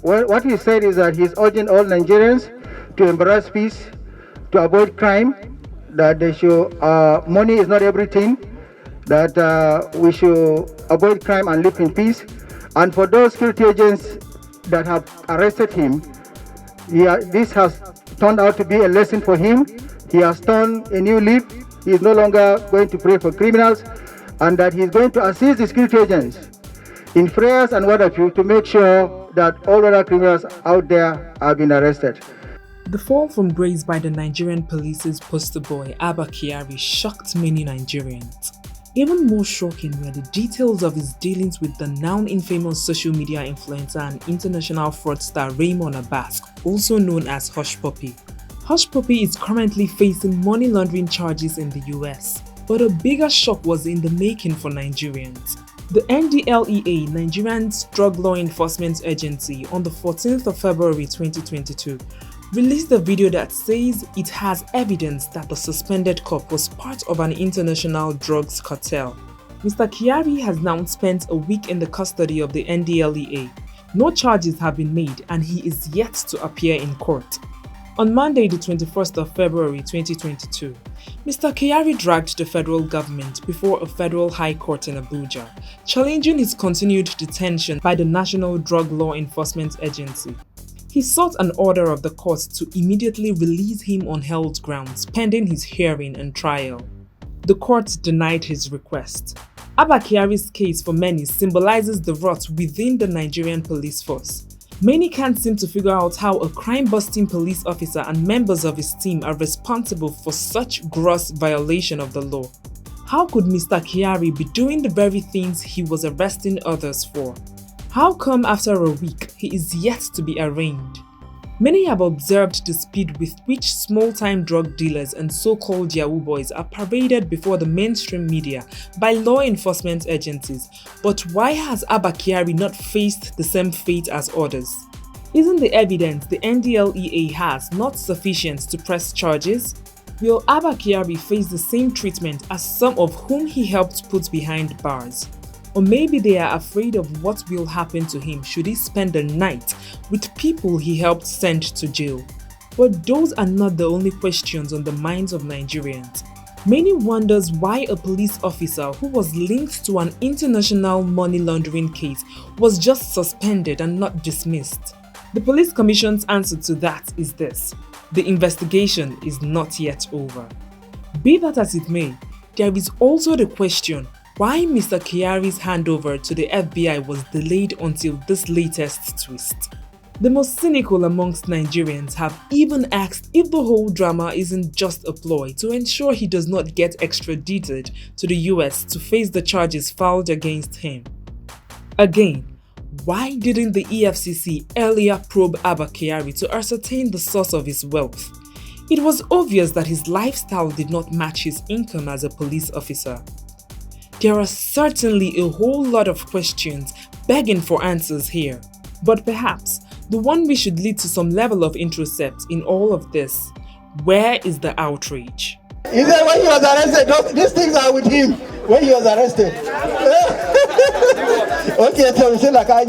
Well, what he said is that he's urging all Nigerians to embrace peace, to avoid crime, that they should, money is not everything, that we should avoid crime and live in peace. And for those security agents that have arrested him, this has turned out to be a lesson for him. He has turned a new leaf. He is no longer going to pray for criminals, and that he is going to assist the security agents in prayers and what have you to make sure that all other criminals out there have been arrested. The fall from grace by the Nigerian police's poster boy Abba Kyari shocked many Nigerians. Even more shocking were the details of his dealings with the now infamous social media influencer and international fraudster Raymond Abbas, also known as Hush Puppy. Hush Puppy is currently facing money laundering charges in the US, but a bigger shock was in the making for Nigerians. The NDLEA, Nigerian's Drug Law Enforcement Agency, on the 14th of February 2022, released a video that says it has evidence that the suspended cop was part of an international drugs cartel. Mr. Kyari has now spent a week in the custody of the NDLEA. No charges have been made and he is yet to appear in court. On Monday, the 21st of February 2022, Mr. Kyari dragged the federal government before a federal high court in Abuja, challenging his continued detention by the National Drug Law Enforcement Agency. He sought an order of the court to immediately release him on held grounds pending his hearing and trial. The court denied his request. Abba Kyari's case for many symbolizes the rot within the Nigerian police force. Many can't seem to figure out how a crime-busting police officer and members of his team are responsible for such gross violation of the law. How could Mr. Kyari be doing the very things he was arresting others for? How come after a week he is yet to be arraigned? Many have observed the speed with which small-time drug dealers and so-called Yahoo boys are paraded before the mainstream media by law enforcement agencies, but why has Abba Kyari not faced the same fate as others? Isn't the evidence the NDLEA has not sufficient to press charges? Will Abba Kyari face the same treatment as some of whom he helped put behind bars? Or maybe they are afraid of what will happen to him should he spend the night with people he helped send to jail. But those are not the only questions on the minds of Nigerians. Many wonders why a police officer who was linked to an international money laundering case was just suspended and not dismissed. The police commission's answer to that is this: the investigation is not yet over. Be that as it may, there is also the question why Mr. Kyari's handover to the FBI was delayed until this latest twist. The most cynical amongst Nigerians have even asked if the whole drama isn't just a ploy to ensure he does not get extradited to the US to face the charges filed against him. Again, why didn't the EFCC earlier probe Abba Kyari to ascertain the source of his wealth? It was obvious that his lifestyle did not match his income as a police officer. There are certainly a whole lot of questions begging for answers here, but perhaps the one we should lead to some level of introspect in all of this: where is the outrage? He said when he was arrested, these things are with him when he was arrested. Okay, so we say like I